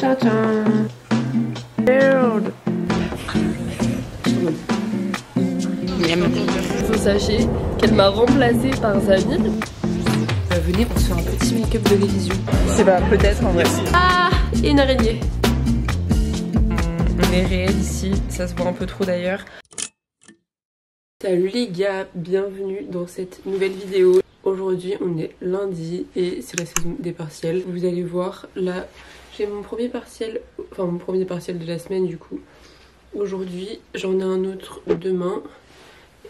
Vous sachez qu'elle m'a remplacée par Zamir. Venez, on se fait un petit make-up de révision. C'est pas, peut-être en vrai. Ah, et une araignée. On est réel ici, ça se voit un peu trop d'ailleurs. Salut les gars, bienvenue dans cette nouvelle vidéo. Aujourd'hui on est lundi et c'est la saison des partiels. Vous allez voir là, j'ai mon premier partiel, de la semaine du coup. Aujourd'hui j'en ai un autre demain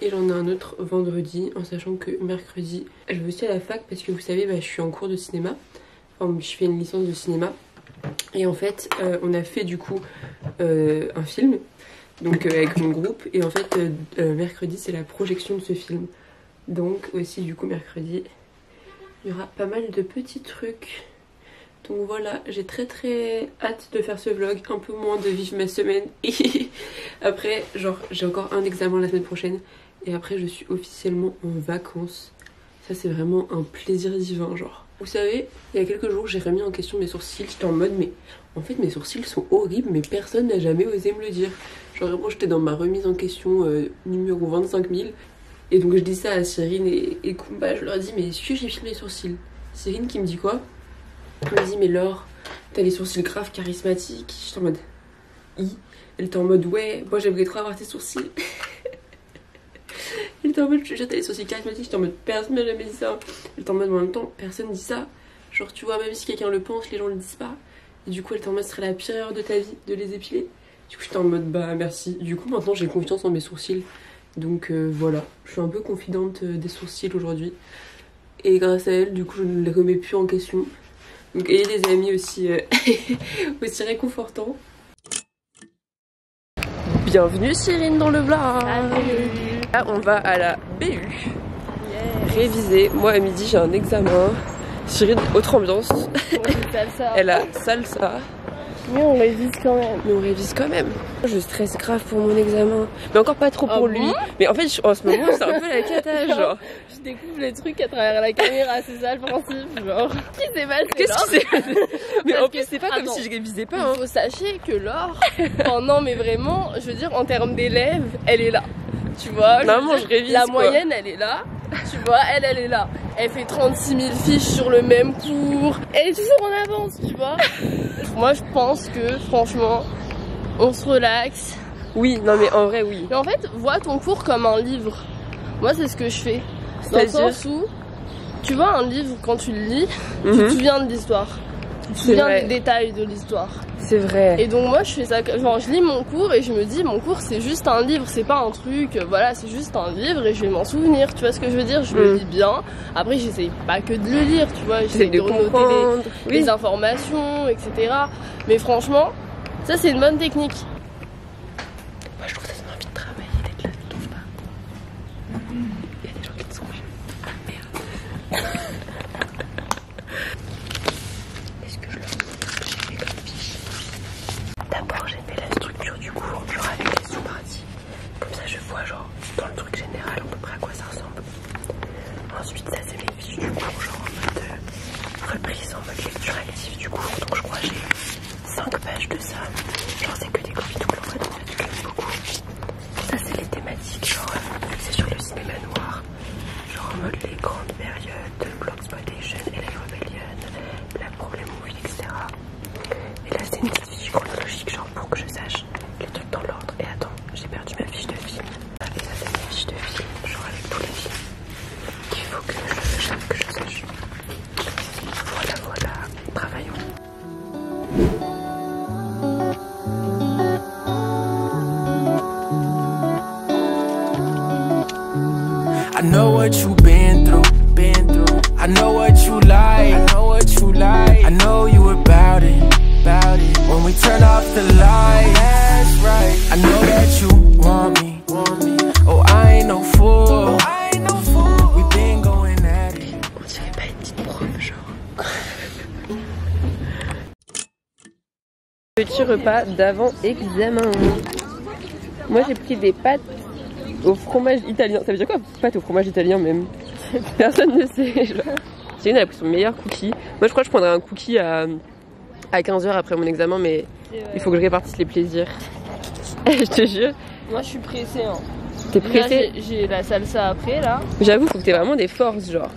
et j'en ai un autre vendredi, en sachant que mercredi je vais aussi à la fac parce que vous savez je suis en cours de cinéma. Enfin je fais une licence de cinéma et en fait on a fait du coup un film. Donc avec mon groupe, et en fait mercredi c'est la projection de ce film. Donc aussi du coup mercredi il y aura pas mal de petits trucs. Donc voilà, j'ai très hâte de faire ce vlog, un peu moins de vivre ma semaine. Et après genre j'ai encore un examen la semaine prochaine et après je suis officiellement en vacances. Ça c'est vraiment un plaisir divin genre. Vous savez, il y a quelques jours j'ai remis en question mes sourcils, j'étais en mode mais en fait mes sourcils sont horribles mais personne n'a jamais osé me le dire. Genre vraiment j'étais dans ma remise en question numéro 25 000. Et donc je dis ça à Cyrine et Kumba, je leur dis mais est-ce que j'ai filmé les sourcils? Cyrine qui me dit quoi? Elle me dit mais Laure, t'as les sourcils grave charismatiques. J'étais en mode Elle était en mode ouais, moi j'aimerais trop avoir tes sourcils. Elle était en mode je te jure t'as les sourcils charismatiques. J'étais en mode personne m'a jamais dit ça. Elle était en mode en même temps personne dit ça. Genre tu vois même si quelqu'un le pense les gens le disent pas. Et du coup elle était en mode ce serait la pire erreur de ta vie de les épiler. Du coup j'étais en mode bah merci. Du coup maintenant j'ai confiance en mes sourcils. Donc voilà, je suis un peu confidente des sourcils aujourd'hui. Et grâce à elle du coup je ne les remets plus en question. Donc ayez des amis aussi, aussi réconfortants. Bienvenue Cyrine dans le vlog. Là on va à la BU réviser. Moi à midi j'ai un examen. Cyrine autre ambiance. Elle a salsa. Mais on révise quand même. Mais on révise quand même. Je stresse grave pour mon examen. Mais encore pas trop pour lui. Mais en fait en ce moment c'est un peu la cata genre. Je découvre les trucs à travers la caméra, c'est ça le principe genre. Qu'est-ce qui s'est passé? Qu'est-ce qui s'est passé? Mais parce en plus c'est pas comme si je révisais pas hein. Il faut sachez que Laure, oh non mais vraiment, je veux dire en termes d'élèves, elle est là. Tu vois, je révise la quoi. moyenne elle est là. Tu vois, elle est là. Elle fait 36 000 fiches sur le même cours. Elle est toujours en avance, tu vois. Moi, je pense que, franchement, on se relaxe. Oui, non mais en vrai, oui. Mais en fait, vois ton cours comme un livre. Moi, c'est ce que je fais. Dans le sens où, tu vois, un livre, quand tu le lis, tu te souviens de l'histoire. Tu te souviens des détails de l'histoire. C'est vrai. Et donc moi je fais ça, genre je lis mon cours et je me dis mon cours c'est juste un livre, c'est pas un truc, voilà c'est juste un livre et je vais m'en souvenir, tu vois ce que je veux dire, je le lis bien, après j'essaye pas que de le lire, tu vois, j'essaye de renoter les informations, etc. Mais franchement, ça c'est une bonne technique. Moi je trouve que ça donne envie de travailler, d'être là, tu trouves pas? Il y a des gens qui te sont vieux. Ah merde. Est-ce que je leur montre? J'ai fait comme fiche. D'abord j'ai fait la structure du cours, genre avec les sous-parties. Comme ça je vois genre dans le truc général à peu près à quoi ça ressemble. Ensuite ça c'est mes fiches du cours, genre en mode reprise, en mode lecture active du cours. Donc je crois que j'ai 5 pages de ça. Genre c'est que des copies tout le temps, donc j'aime beaucoup. Ça c'est les thématiques, genre c'est sur le cinéma noir. Genre en mode les grandes périodes de Bloxploitation et la Rebellion, la Problem Movie, etc. Et là c'est une petite fiche chronologique genre pour que je sache les trucs dans l'ordre. Et attends, j'ai perdu ma fiche de film. Et ça c'est ma fiche de film, genre avec tous les films qu'il faut que je sache. Voilà, travaillons. I know what you been through. I know what you like. I know you about it. When we turn off the lights, that's right. I know that you want me. Oh, I ain't no fool. We been going at it. On dirait pas une petite prof, genre. Petit repas d'avant examen. Moi j'ai pris des pâtes au fromage italien. Ça veut dire quoi pâtes au fromage italien même? Personne ne sait. Cyrine a pris son meilleur cookie. Moi je crois que je prendrais un cookie à à 15h après mon examen, mais il faut que je répartisse les plaisirs. Je te jure. Moi je suis pressée hein. T'es pressée? J'ai la salsa après là. J'avoue, faut que t'aies vraiment des forces, genre.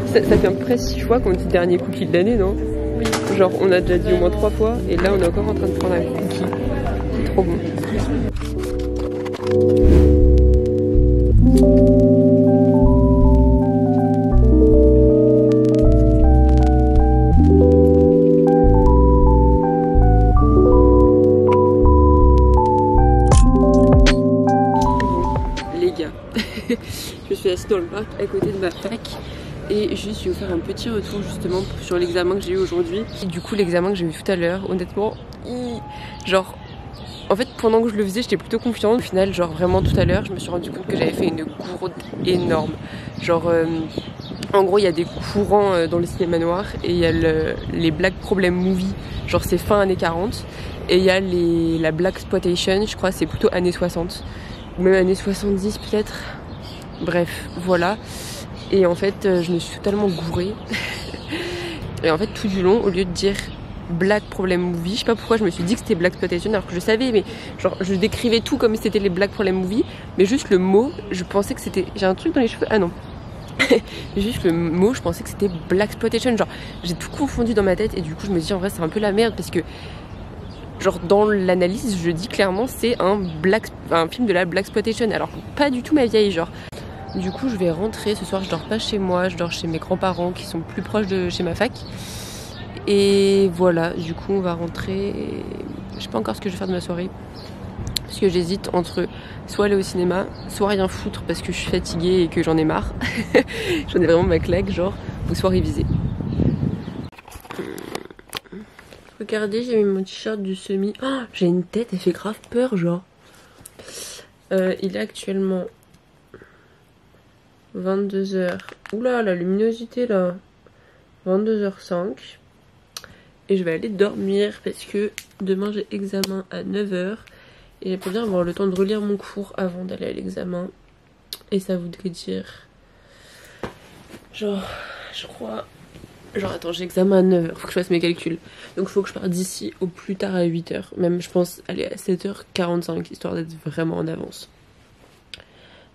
Ça fait à peu près 6 fois qu'on dit dernier cookie de l'année, non? Oui. Genre on a déjà dit au moins 3 fois et là on est encore en train de prendre un cookie. C'est trop bon. Les gars, je suis assise dans le parc à côté de ma fac. Et juste je vais vous faire un petit retour justement sur l'examen que j'ai eu aujourd'hui. Du coup l'examen que j'ai eu tout à l'heure, honnêtement, genre en fait pendant que je le faisais j'étais plutôt confiante. Au final genre vraiment tout à l'heure je me suis rendu compte que j'avais fait une gourde énorme. Genre en gros il y a des courants dans le cinéma noir et il y a les Black Problem Movie, genre c'est fin années 40. Et il y a la Black Exploitation, je crois c'est plutôt années 60. Ou même années 70 peut-être. Bref, voilà. Et en fait, je me suis totalement gourée. Et en fait, tout du long, au lieu de dire Black Problem Movie, je sais pas pourquoi je me suis dit que c'était Black Exploitation alors que je savais, mais genre je décrivais tout comme si c'était les Black Problem Movie, mais juste le mot, je pensais que c'était. J'ai un truc dans les cheveux, ah non. Juste le mot, je pensais que c'était Black Exploitation. Genre, j'ai tout confondu dans ma tête et du coup, je me dis en vrai, c'est un peu la merde parce que. Genre dans l'analyse, je dis clairement c'est un film de la Black Exploitation, alors pas du tout ma vieille genre. Du coup je vais rentrer, ce soir je dors pas chez moi, je dors chez mes grands-parents qui sont plus proches de chez ma fac. Et voilà, du coup on va rentrer et je sais pas encore ce que je vais faire de ma soirée. Parce que j'hésite entre soit aller au cinéma, soit rien foutre parce que je suis fatiguée et que j'en ai marre. J'en ai vraiment ma claque genre, ou soit réviser. Regardez, j'ai mis mon t-shirt du semi. Oh, j'ai une tête, elle fait grave peur, genre. Il est actuellement 22h. Oula, la luminosité là. 22h05. Et je vais aller dormir parce que demain j'ai examen à 9h. Et j'aimerais bien avoir le temps de relire mon cours avant d'aller à l'examen. Et ça voudrait dire. Genre, je crois. Genre attends, j'ai examen à 9h, faut que je fasse mes calculs. Donc faut que je parte d'ici au plus tard à 8h. Même je pense aller à 7h45 histoire d'être vraiment en avance.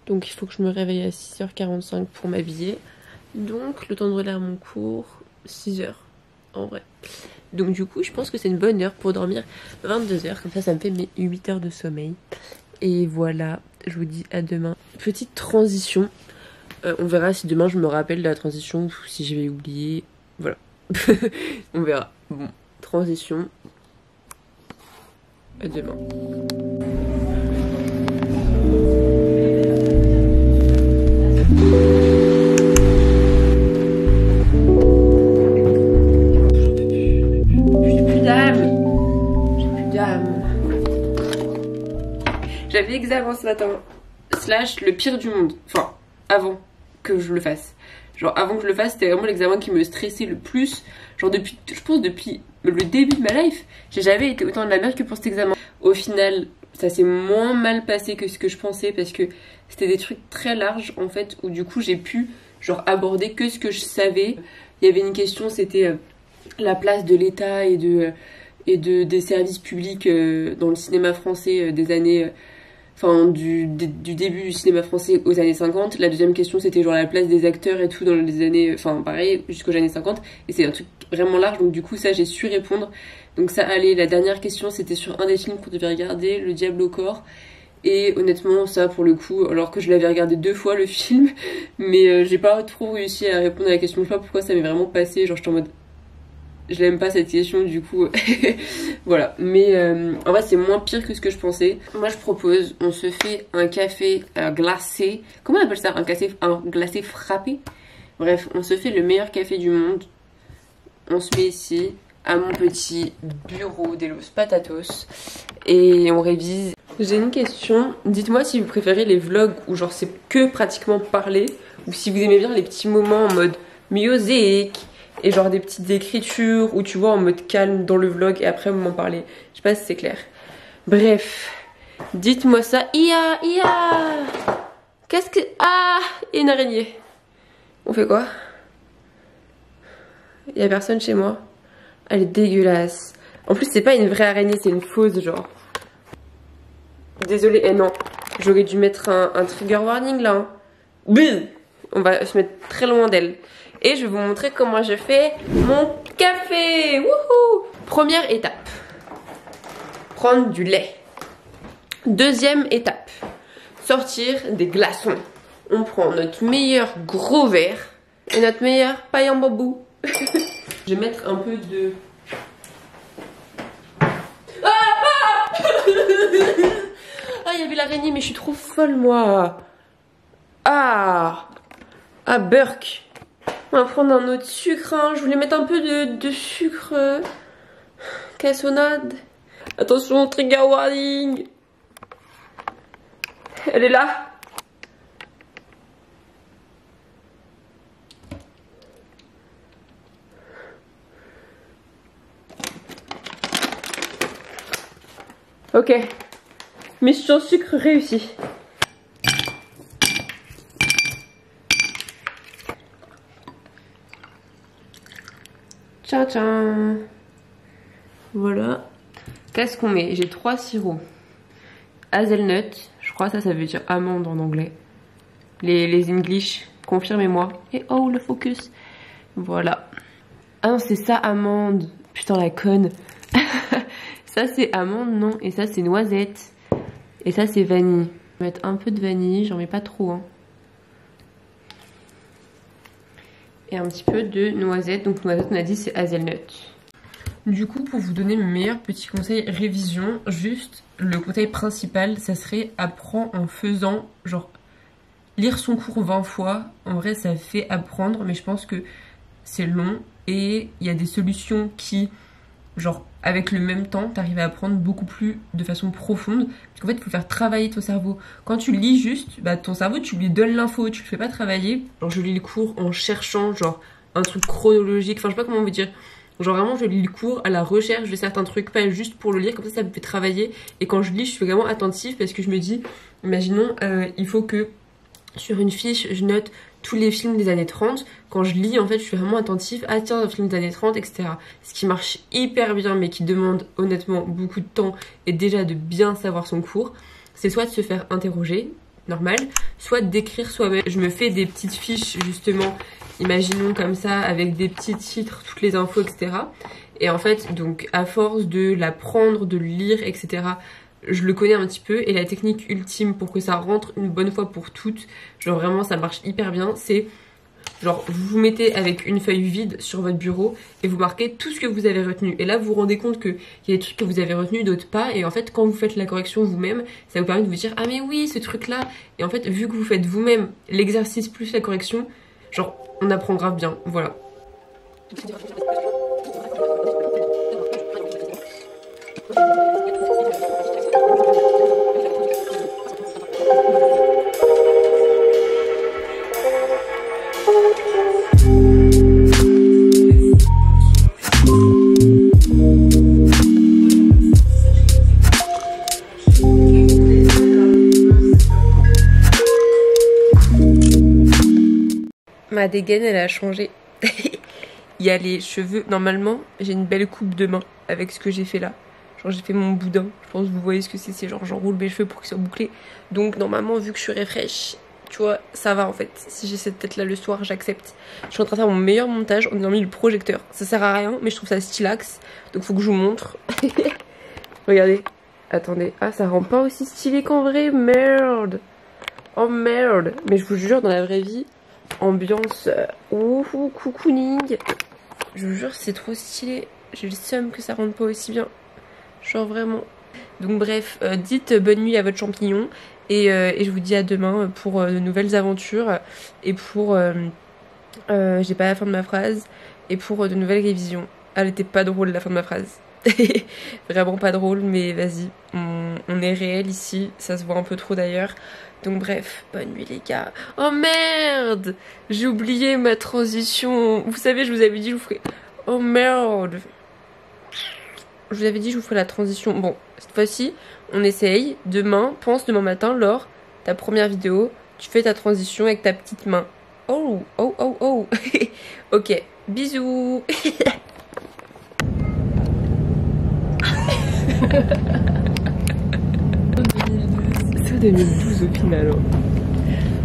Donc il faut que je me réveille à 6h45 pour m'habiller. Donc le temps de relire mon cours, 6h en vrai. Donc du coup je pense que c'est une bonne heure pour dormir 22h. Comme ça me fait mes 8 heures de sommeil. Et voilà, je vous dis à demain. Petite transition. On verra si demain je me rappelle de la transition ou si je vais oublier. Voilà. On verra. Bon, transition. À demain. J'ai plus d'âme. J'avais examen ce matin. / le pire du monde. Enfin, avant que je le fasse. Genre avant que je le fasse, c'était vraiment l'examen qui me stressait le plus. Genre depuis, je pense depuis le début de ma life, j'ai jamais été autant de la merde que pour cet examen. Au final, ça s'est moins mal passé que ce que je pensais parce que c'était des trucs très larges en fait où du coup j'ai pu genre aborder que ce que je savais. Il y avait une question, c'était la place de l'État et des services publics dans le cinéma français des années... Enfin, du début du cinéma français aux années 50. La deuxième question, c'était genre la place des acteurs et tout dans les années... Enfin, pareil, jusqu'aux années 50. Et c'est un truc vraiment large, donc du coup, ça, j'ai su répondre. Donc ça allait. La dernière question, c'était sur un des films qu'on devait regarder, Le Diable au corps. Et honnêtement, ça, pour le coup, alors que je l'avais regardé 2 fois, le film, mais j'ai pas trop réussi à répondre à la question. Je sais pas pourquoi ça m'est vraiment passé. Genre, j'étais en mode... Je l'aime pas cette question du coup. Voilà. Mais en vrai c'est moins pire que ce que je pensais. Moi je propose, on se fait un café glacé. Comment on appelle ça? Un glacé frappé? Bref, on se fait le meilleur café du monde. On se met ici à mon petit bureau de Los Patatos. Et on révise. J'ai une question. Dites-moi si vous préférez les vlogs où genre c'est que pratiquement parler. Ou si vous aimez bien les petits moments en mode musique. Et genre des petites écritures où tu vois en mode calme dans le vlog et après vous m'en parlez. Je sais pas si c'est clair. Bref, dites-moi ça. Ia. Qu'est-ce que... Ah, une araignée. On fait quoi? Il y a personne chez moi. Elle est dégueulasse. En plus c'est pas une vraie araignée, c'est une fausse genre. Désolée, non. J'aurais dû mettre un trigger warning là. Hein. Buh, on va se mettre très loin d'elle. Et je vais vous montrer comment je fais mon café. Wouhou! Première étape. Prendre du lait. Deuxième étape. Sortir des glaçons. On prend notre meilleur gros verre et notre meilleure paille en bambou. Je vais mettre un peu de... Ah, il y avait l'araignée, mais je suis trop folle, moi. Ah, Burk. On va prendre un autre sucre, hein. Je voulais mettre un peu de sucre cassonade. Attention, trigger warning. Elle est là. Ok. Mission sucre réussie. Ciao ciao. Voilà. Qu'est-ce qu'on met? J'ai 3 sirops. Hazelnut, je crois ça veut dire amande en anglais. Les English, confirmez-moi. Et oh le focus. Voilà. Ah non c'est ça amande. Putain la conne. Ça c'est amande non. Et ça c'est noisette. Et ça c'est vanille. Je vais mettre un peu de vanille, j'en mets pas trop hein. Et un petit peu de noisette. Donc noisette on a dit c'est hazelnut. Du coup pour vous donner mes meilleurs petits conseils révision, juste le conseil principal ça serait apprendre en faisant, genre lire son cours 20 fois. En vrai ça fait apprendre mais je pense que c'est long et il y a des solutions qui genre avec le même temps t'arrives à apprendre beaucoup plus de façon profonde parce qu'en fait il faut faire travailler ton cerveau. Quand tu lis juste, bah ton cerveau tu lui donnes l'info, tu le fais pas travailler. Genre je lis le cours en cherchant genre un truc chronologique, enfin je sais pas comment vous dire. Genre vraiment je lis le cours à la recherche de certains trucs, pas juste pour le lire, comme ça me fait travailler. Et quand je lis je suis vraiment attentive parce que je me dis, imaginons il faut que sur une fiche je note tous les films des années 30. Quand je lis en fait je suis vraiment attentive, ah tiens un film des années 30 etc. Ce qui marche hyper bien mais qui demande honnêtement beaucoup de temps et déjà de bien savoir son cours, c'est soit de se faire interroger, normal, soit d'écrire soi-même. Je me fais des petites fiches justement, imaginons comme ça, avec des petits titres, toutes les infos, etc. Et en fait, donc à force de l'apprendre, de le lire, etc., je le connais un petit peu. Et la technique ultime pour que ça rentre une bonne fois pour toutes, genre vraiment ça marche hyper bien, c'est genre vous vous mettez avec une feuille vide sur votre bureau et vous marquez tout ce que vous avez retenu. Et là vous vous rendez compte qu'il y a des trucs que vous avez retenus, d'autres pas. Et en fait quand vous faites la correction vous-même, ça vous permet de vous dire ah mais oui ce truc là. Et en fait vu que vous faites vous-même l'exercice plus la correction, genre on apprend grave bien, voilà. Ma dégaine elle a changé. Il y a les cheveux, normalement j'ai une belle coupe de main avec ce que j'ai fait là. Genre j'ai fait mon boudin, je pense que vous voyez ce que c'est genre j'enroule mes cheveux pour qu'ils soient bouclés. Donc normalement vu que je serai fraîche, tu vois ça va en fait. Si j'ai cette tête là le soir j'accepte. Je suis en train de faire mon meilleur montage en ayant mis le projecteur. Ça sert à rien mais je trouve ça stylax. Donc faut que je vous montre. Regardez, attendez, ah ça rend pas aussi stylé qu'en vrai, merde. Oh merde, mais je vous jure dans la vraie vie, ambiance cocooning, je vous jure c'est trop stylé. J'ai le seum que ça rende pas aussi bien, genre vraiment. Donc bref, dites bonne nuit à votre champignon et je vous dis à demain pour de nouvelles aventures et pour j'ai pas la fin de ma phrase, et pour de nouvelles révisions. Elle était pas drôle la fin de ma phrase. Vraiment pas drôle mais vas-y, on est réel ici, ça se voit un peu trop d'ailleurs. Donc bref, bonne nuit les gars. Oh merde, j'ai oublié ma transition. Vous savez, je vous avais dit je vous ferai... Oh merde, je vous avais dit je vous ferai la transition. Bon, cette fois-ci, on essaye. Demain, pense demain matin, Laure, ta première vidéo, tu fais ta transition avec ta petite main. Oh, oh, oh, oh. Ok, Bisous. C'est 2012 au final.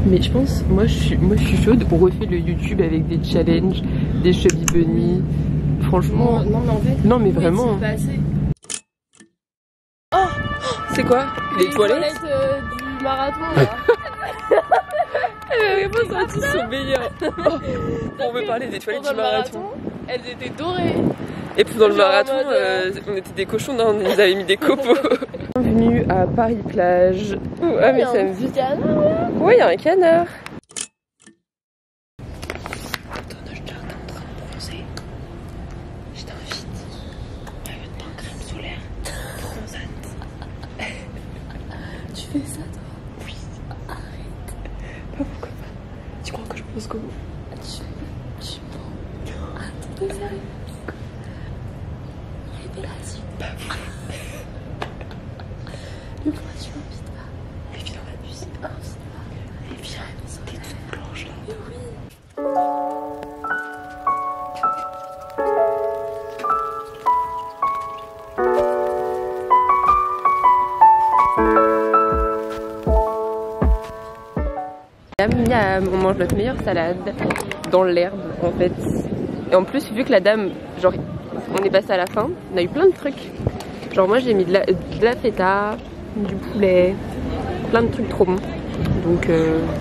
Mais je pense, moi je suis chaude. On refait le YouTube avec des challenges, des chubby bunny. Franchement. Non mais en fait. Non mais vraiment. Oh, c'est quoi? Les toilettes du marathon là. Les réponses sont meilleures. On veut parler des toilettes du marathon. Elles étaient dorées. Et puis dans le marathon, on était des cochons, non, on nous avait mis des copeaux. Bienvenue à Paris-Plage. Ah mais ça me dit. Oui, il y a un canard. Dans notre jardin en train de bronzer, je t'invite à une bain crème solaire bronzante. Tu fais ça toi? Oui. Arrête. Pas pourquoi pas. Tu crois que je pense comment? Tu mens. Attends, t'es sérieux? Révélation. Pas vrai. Mais pourquoi tu m'invites pas? Mais viens dans la musique. Mais viens, t'es toute blanche là. Mais oui. On mange notre meilleure salade dans l'herbe en fait. Et en plus vu que la dame, genre on est passé à la fin, on a eu plein de trucs. Genre moi j'ai mis de la feta, du poulet, plein de trucs trop bons. Donc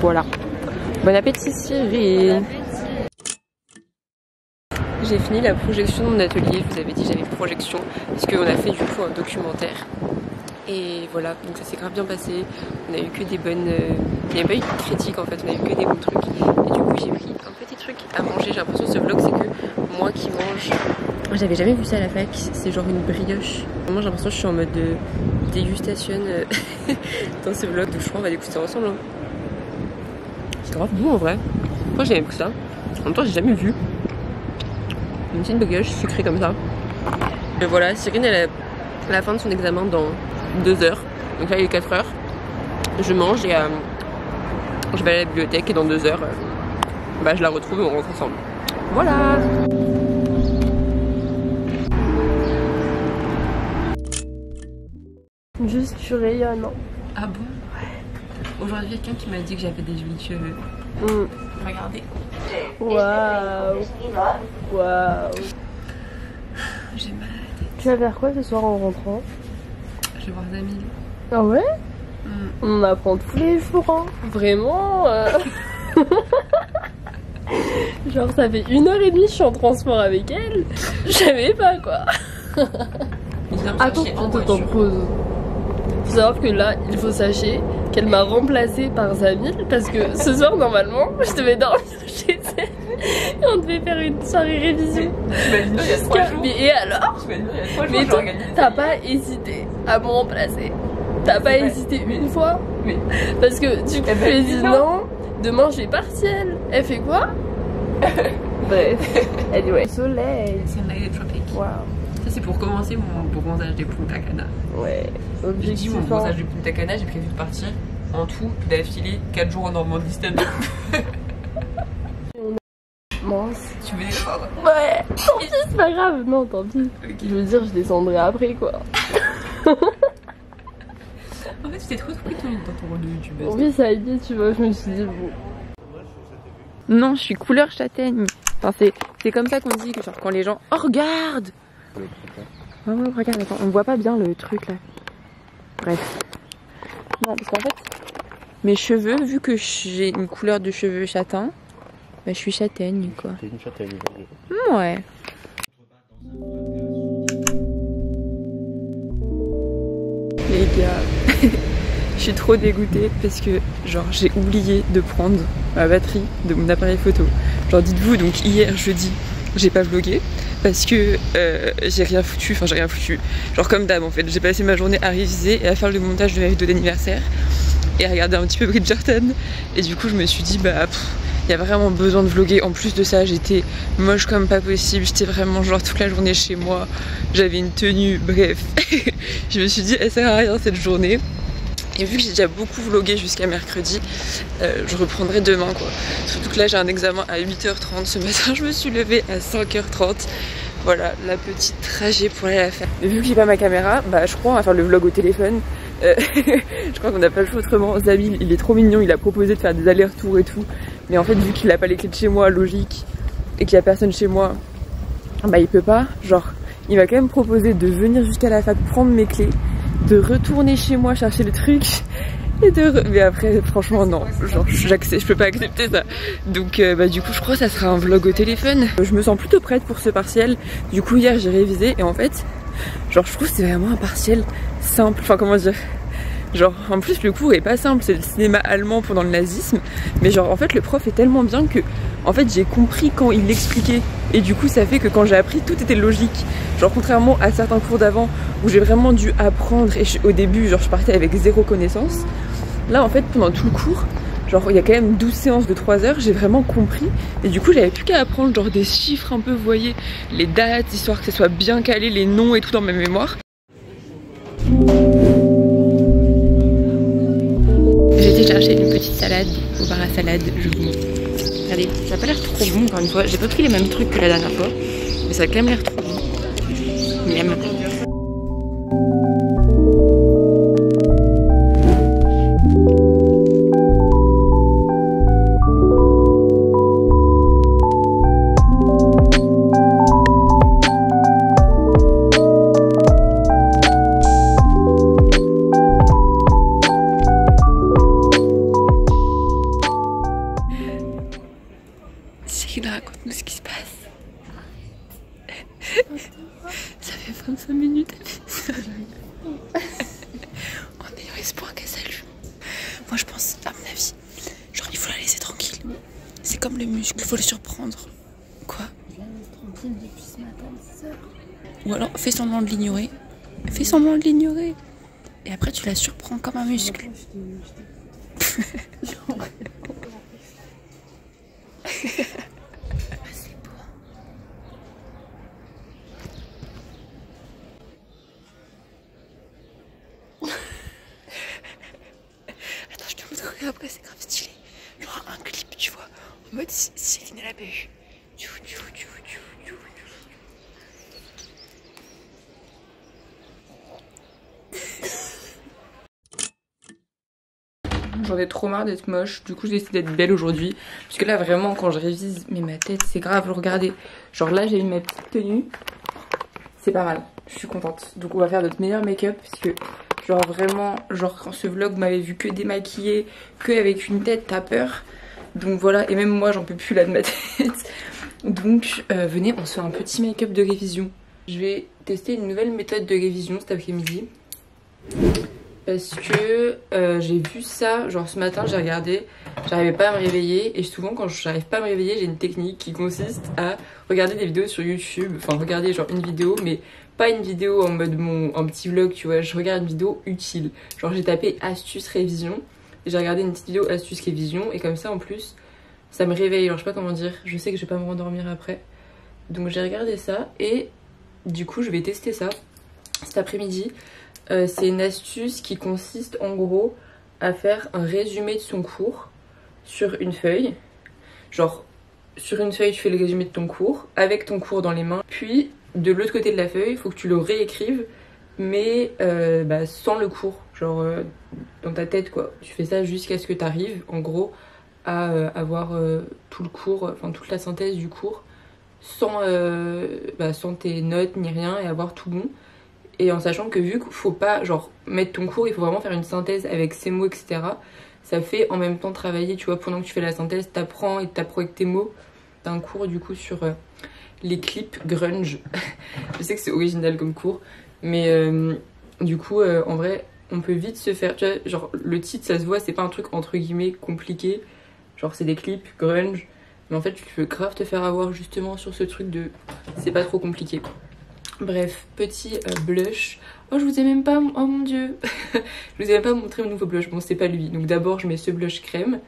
voilà. Bon appétit Cyril. J'ai fini la projection de mon atelier, je vous avais dit j'avais une projection parce qu'on a fait du coup un documentaire. Et voilà, donc ça s'est grave bien passé. On a eu que des bonnes... Il n'y a pas eu de critique en fait, on a eu que des bons trucs. Et du coup j'ai pris un petit truc à manger. J'ai l'impression que ce vlog c'est que moi qui mange. J'avais jamais vu ça à la fac, c'est genre une brioche. Moi j'ai l'impression que je suis en mode de dégustation dans ce vlog. Donc je crois qu'on va déguster ensemble. Hein. C'est grave bon en vrai. Moi j'ai jamais pris ça. En même temps j'ai jamais vu une petite brioche sucrée comme ça. Et voilà, Cyrine elle a la fin de son examen dans 2 heures. Donc là il est 4 heures. Je mange et je vais à la bibliothèque et dans 2 heures bah, je la retrouve et on rentre ensemble. Voilà. Juste tu rayonnes. Ah bon? Ouais. Aujourd'hui il y a quelqu'un qui m'a dit que j'avais des jolis cheveux. Regardez. Waouh. Waouh. J'ai mal à la tête. Tu vas faire quoi ce soir en rentrant? Je vais voir Zamil. Ah ouais? On en apprend tous les jours, hein. Vraiment. Genre ça fait 1h30 je suis en transport avec elle. Je savais pas quoi. Attends, pause. Faut savoir que là, il faut sachez qu'elle m'a remplacée par Zamil parce que ce soir normalement je devais dormir chez elle et on devait faire une soirée révision. Mais et alors? Mais t'as pas hésité à me remplacer? T'as pas hésité une fois? Oui. Parce que du coup je lui ai dit non, demain j'ai partiel. Elle fait quoi? Bref, anyway. Soleil. Soleil tropique. Waouh. Ça c'est pour commencer mon bronzage des Punta Cana. Ouais. J'ai dit mon bronzage des Punta Cana, j'ai prévu de partir en tout d'affilée 4 jours en Normandie cette année. Mince. Tu veux descendre? Ouais. Tant pis, c'est pas grave. Non, tant pis. Okay. Je veux dire, je descendrai après quoi. En fait, tu t'es trop pris dans ton rôle de youtubeuse. Oui, ça a été, tu vois, je me suis dit bon. Non, je suis couleur châtaigne. Enfin, c'est comme ça qu'on dit que genre quand les gens... Oh, regarde! Ouais, regarde, attends, on voit pas bien le truc là. Bref. Non, parce qu'en fait, mes cheveux, vu que j'ai une couleur de cheveux châtain, bah je suis châtaigne quoi. T'es une châtaigne. Ouais. Les gars, je suis trop dégoûtée parce que genre j'ai oublié de prendre ma batterie de mon appareil photo. Genre dites-vous, donc hier jeudi j'ai pas vlogué parce que j'ai rien foutu, genre comme d'hab en fait. J'ai passé ma journée à réviser et à faire le montage de ma vidéo d'anniversaire et à regarder un petit peu Bridgerton et du coup je me suis dit bah il y a vraiment besoin de vlogger. En plus de ça j'étais moche comme pas possible, j'étais vraiment genre toute la journée chez moi, j'avais une tenue, bref. Je me suis dit elle sert à rien cette journée Et vu que j'ai déjà beaucoup vlogué jusqu'à mercredi, je reprendrai demain quoi. Surtout que là j'ai un examen à 8h30, ce matin je me suis levée à 5h30. Voilà, la petite trajet pour aller la faire. Et vu que j'ai pas ma caméra, bah je crois on va faire le vlog au téléphone. Je crois qu'on n'a pas le choix autrement. Zabil, il est trop mignon, il a proposé de faire des allers-retours et tout. Mais en fait vu qu'il a pas les clés de chez moi, logique, et qu'il y a personne chez moi, bah il peut pas. Genre, il m'a quand même proposé de venir jusqu'à la fac prendre mes clés, de retourner chez moi chercher le truc et mais après franchement non, genre je peux pas accepter ça. Donc bah du coup je crois que ça sera un vlog au téléphone. Je me sens plutôt prête pour ce partiel. Du coup hier j'ai révisé et en fait genre je trouve que c'est vraiment un partiel simple, enfin comment dire, genre en plus le cours est pas simple, c'est le cinéma allemand pendant le nazisme, mais genre en fait le prof est tellement bien que en fait j'ai compris quand il l'expliquait et du coup ça fait que quand j'ai appris tout était logique. Genre contrairement à certains cours d'avant où j'ai vraiment dû apprendre et au début genre je partais avec zéro connaissance, là en fait pendant tout le cours, genre il y a quand même 12 séances de 3 heures, j'ai vraiment compris et du coup j'avais plus qu'à apprendre genre des chiffres un peu, vous voyez, les dates, histoire que ça soit bien calé, les noms et tout dans ma mémoire. J'ai été chercher une petite salade au bar à salade, je vous montre. Regardez, ça a pas l'air trop bon encore une fois, j'ai pas pris les mêmes trucs que la dernière fois, mais ça a quand même l'air trop bon. Miam. Raconte-nous ce qui se passe. Ça fait 25 minutes. En ayant espoir qu'elle s'allume. Moi je pense, à mon avis, genre il faut la laisser tranquille. C'est comme le muscle, il faut le surprendre. Quoi? Je la laisse tranquille depuis ce matin, 6 heures. Ou alors fais semblant de l'ignorer. Fais semblant de l'ignorer. Et après tu la surprends comme un muscle. Après c'est grave stylé, genre un clip tu vois, en mode si Céline elle avait eu. J'en ai trop marre d'être moche, du coup j'ai décidé d'être belle aujourd'hui. Parce que là vraiment quand je révise, mais ma tête c'est grave, regardez. Genre là j'ai eu ma petite tenue, c'est pas mal, je suis contente. Donc on va faire notre meilleur make-up parce que genre vraiment, genre quand ce vlog m'avait vu que démaquillée, que avec une tête, t'as peur. Donc voilà, et même moi j'en peux plus là de ma tête. Donc venez, on se fait un petit make-up de révision. Je vais tester une nouvelle méthode de révision cet après-midi. Parce que j'ai vu ça, genre ce matin j'ai regardé, j'arrivais pas à me réveiller. Et souvent quand j'arrive pas à me réveiller, j'ai une technique qui consiste à regarder des vidéos sur YouTube. Enfin regarder genre une vidéo, mais pas une vidéo en mode un petit vlog, tu vois. Je regarde une vidéo utile. Genre j'ai tapé astuce révision et j'ai regardé une petite vidéo astuce révision. Et comme ça en plus ça me réveille, genre je sais pas comment dire. Je sais que je vais pas me rendormir après. Donc j'ai regardé ça et du coup je vais tester ça cet après-midi. C'est une astuce qui consiste en gros à faire un résumé de son cours sur une feuille. Genre sur une feuille tu fais le résumé de ton cours avec ton cours dans les mains. Puis de l'autre côté de la feuille il faut que tu le réécrives mais sans le cours, genre dans ta tête quoi. Tu fais ça jusqu'à ce que tu arrives en gros à avoir tout le cours, enfin toute la synthèse du cours sans tes notes ni rien et avoir tout bon. Et en sachant que vu qu'il faut pas genre mettre ton cours, il faut vraiment faire une synthèse avec ses mots etc. Ça fait en même temps travailler, tu vois, pendant que tu fais la synthèse t'apprends et t'apprends avec tes mots. T'as un cours du coup sur les clips grunge. Je sais que c'est original comme cours, mais du coup en vrai on peut vite se faire, tu vois, genre le titre ça se voit, c'est pas un truc entre guillemets compliqué, genre c'est des clips grunge, mais en fait tu peux grave te faire avoir justement sur ce truc de c'est pas trop compliqué. Bref, petit blush. Oh je vous ai même pas, oh mon dieu. Je vous ai même pas montré mon nouveau blush, bon c'est pas lui. Donc d'abord je mets ce blush crème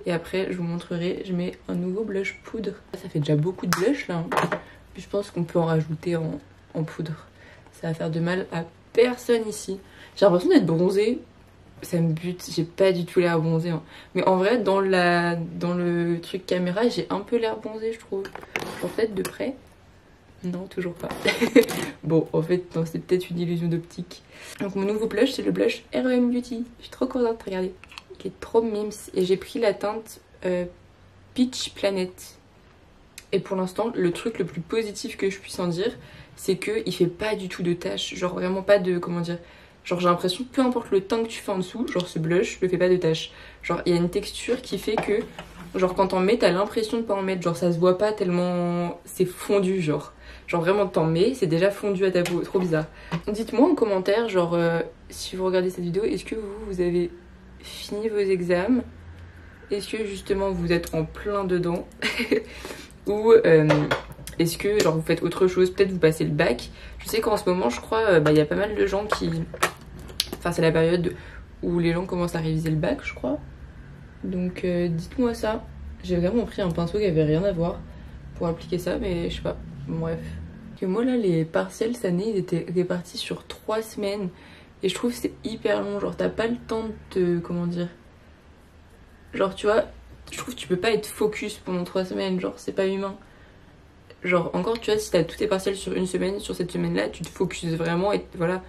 et après je vous montrerai, je mets un nouveau blush poudre. Ça fait déjà beaucoup de blush là, hein. Puis je pense qu'on peut en rajouter en poudre. Ça va faire de mal à personne ici. J'ai l'impression d'être bronzée, ça me bute, j'ai pas du tout l'air bronzée. Hein. Mais en vrai, dans le truc caméra, j'ai un peu l'air bronzée, je trouve. En fait, de près. Non, toujours pas. Bon, en fait, c'est peut-être une illusion d'optique. Donc mon nouveau blush, c'est le blush R.E.M. Beauty. Je suis trop contente, regardez. Qui est trop mimes. Et j'ai pris la teinte Peach Planet. Et pour l'instant, le truc le plus positif que je puisse en dire, c'est qu'il fait pas du tout de taches. Genre vraiment pas de, comment dire, genre j'ai l'impression que peu importe le teint que tu fais en dessous, genre ce blush ne fait pas de taches. Genre il y a une texture qui fait que, genre quand t'en mets, t'as l'impression de pas en mettre. Genre ça se voit pas tellement c'est fondu, genre vraiment t'en mets, c'est déjà fondu à ta peau, trop bizarre. Dites-moi en commentaire, genre si vous regardez cette vidéo, est-ce que vous avez fini vos examens? Est-ce que justement vous êtes en plein dedans? Ou est-ce que genre vous faites autre chose, peut-être vous passez le bac? Je sais qu'en ce moment je crois il y a pas mal de gens qui... Enfin c'est la période où les gens commencent à réviser le bac je crois. Donc dites-moi ça. J'ai vraiment pris un pinceau qui avait rien à voir pour appliquer ça, mais je sais pas, bref. Que moi là les partiels cette année ils étaient répartis sur 3 semaines. Et je trouve que c'est hyper long, genre t'as pas le temps de comment dire. Genre tu vois, je trouve que tu peux pas être focus pendant 3 semaines, genre c'est pas humain. Genre encore tu vois, si t'as tous tes partiels sur une semaine, sur cette semaine là tu te focuses vraiment et voilà.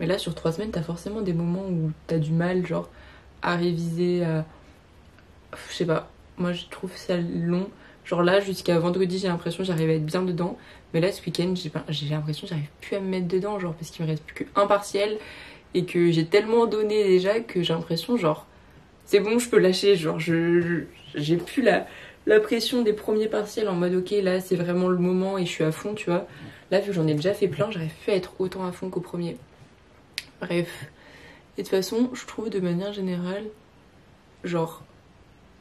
Mais là sur 3 semaines t'as forcément des moments où t'as du mal genre à réviser, je sais pas, moi je trouve ça long. Genre là jusqu'à vendredi j'ai l'impression que j'arrive à être bien dedans. Mais là ce week-end j'ai l'impression que j'arrive plus à me mettre dedans, genre parce qu'il me reste plus qu'un partiel. Et que j'ai tellement donné déjà que j'ai l'impression genre c'est bon je peux lâcher, genre j'ai plus la pression des premiers partiels en mode ok là c'est vraiment le moment et je suis à fond tu vois. Là vu que j'en ai déjà fait plein j'arrive plus à être autant à fond qu'au premier. Bref. Et de toute façon je trouve de manière générale genre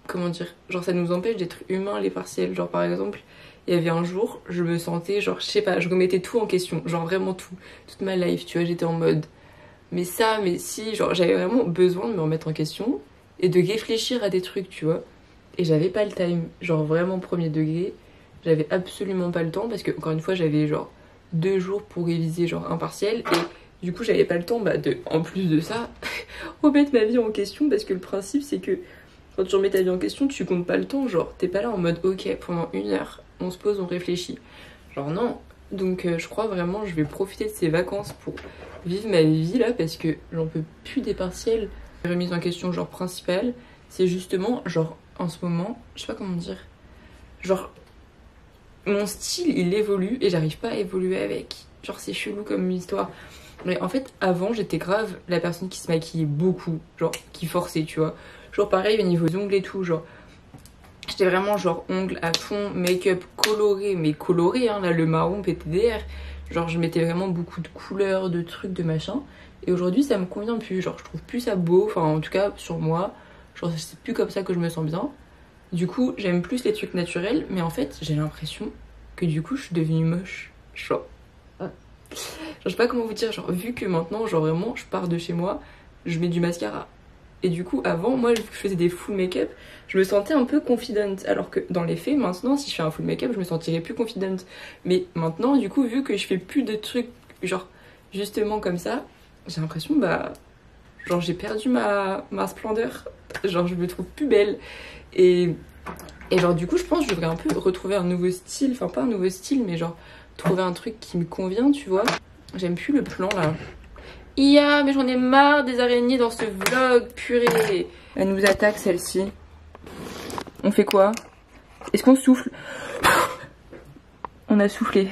comment dire, genre ça nous empêche d'être humains les partiels. Genre par exemple il y avait un jour je me sentais genre je sais pas, je remettais tout en question, genre vraiment tout, toute ma life tu vois, j'étais en mode mais ça, mais si, genre j'avais vraiment besoin de me remettre en question et de réfléchir à des trucs, tu vois. Et j'avais pas le time, genre vraiment premier degré, j'avais absolument pas le temps parce que encore une fois j'avais genre 2 jours pour réviser genre un partiel et du coup j'avais pas le temps de, en plus de ça, remettre ma vie en question parce que le principe c'est que quand tu remets ta vie en question tu comptes pas le temps, genre t'es pas là en mode ok pendant 1 heure on se pose, on réfléchit, genre non. Donc je crois vraiment je vais profiter de ces vacances pour vivre ma vie là parce que j'en peux plus des partiels. La remise en question genre principale c'est justement genre en ce moment je sais pas comment dire, genre mon style il évolue et j'arrive pas à évoluer avec, genre c'est chelou comme histoire. Mais en fait avant j'étais grave la personne qui se maquillait beaucoup, genre qui forçait tu vois, genre pareil au niveau des ongles et tout, genre j'étais vraiment genre ongles à fond, make-up coloré, mais coloré hein, là le marron PTDR, genre je mettais vraiment beaucoup de couleurs, de trucs, de machin. Et aujourd'hui ça me convient plus, genre je trouve plus ça beau, enfin en tout cas sur moi, genre c'est plus comme ça que je me sens bien. Du coup j'aime plus les trucs naturels, mais en fait j'ai l'impression que du coup je suis devenue moche, genre je sais pas comment vous dire, genre vu que maintenant genre vraiment je pars de chez moi, je mets du mascara. Et du coup avant moi je faisais des full make-up, je me sentais un peu confident. Alors que dans les faits maintenant si je fais un full make-up je me sentirais plus confident. Mais maintenant du coup vu que je fais plus de trucs genre justement comme ça, j'ai l'impression genre j'ai perdu ma splendeur. Genre je me trouve plus belle. Et genre du coup je pense que je devrais un peu retrouver un nouveau style. Enfin pas un nouveau style mais genre trouver un truc qui me convient tu vois. J'aime plus le plan là. Yeah, mais j'en ai marre des araignées dans ce vlog, purée. Elle nous attaque celle-ci. On fait quoi? Est-ce qu'on souffle? On a soufflé.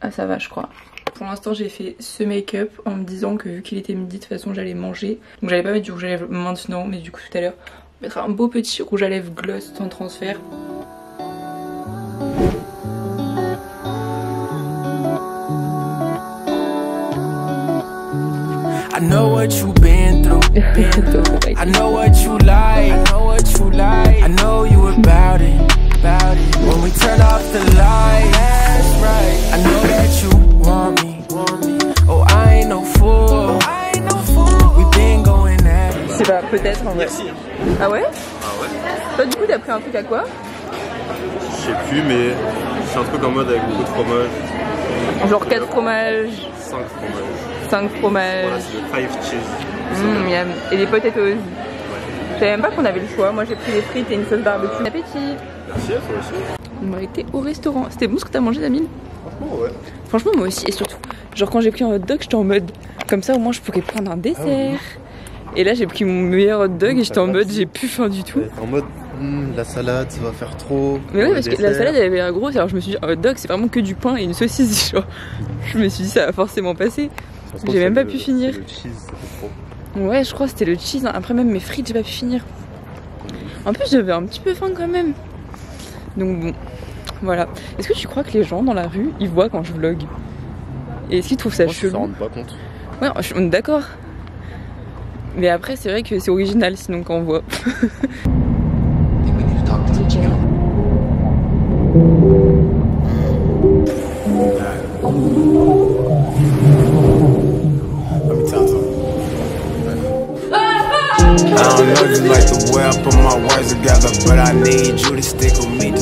Ah ça va je crois. Pour l'instant j'ai fait ce make-up en me disant que vu qu'il était midi de toute façon j'allais manger. Donc j'allais pas mettre du rouge à lèvres maintenant, mais du coup tout à l'heure on mettra un beau petit rouge à lèvres gloss sans transfert. I know what you've been through. I know what you like. I know what you like. I know you about it. When we turn off the lights, that's right. I know that you want me. Oh, I ain't no fool. We've been going at it. Je sais pas, peut-être en vrai. Merci. Ah ouais? Ah ouais? Toi du coup t'as pris un truc à quoi? Je sais plus mais je suis un truc en mode avec beaucoup de fromage. Genre 4 fromages. 5 fromages. 5 fromages. Voilà, c'est le 5 cheese. Miam. Et des potatoes. Je savais même pas qu'on avait le choix. Moi j'ai pris des frites et une sauce barbecue. Bon appétit. Merci à toi aussi. On m'a été au restaurant. C'était bon ce que t'as mangé, Damien? Franchement, ouais. Franchement, moi aussi. Et surtout, genre quand j'ai pris un hot dog, j'étais en mode comme ça au moins je pourrais prendre un dessert. Ah oui. Et là j'ai pris mon meilleur hot dog et j'étais en mode j'ai plus faim du tout. En mode la salade ça va faire trop. Mais oui, parce que la salade elle avait l'air grosse. Alors je me suis dit un hot dog c'est vraiment que du pain et une saucisse. Genre. Je me suis dit ça va forcément passer. J'ai même pas pu finir. Le cheese, trop. Ouais, je crois que c'était le cheese. Après même mes frites j'ai pas pu finir. En plus j'avais un petit peu faim quand même. Donc bon, voilà. Est-ce que tu crois que les gens dans la rue ils voient quand je vlog? Et est-ce qu'ils trouvent ça chelou? Ils s'en rendent pas compte. Ouais, on est d'accord. Mais après, c'est vrai que c'est original sinon quand on voit. I don't know if you like the way I put my words together, but I need you to stick with me.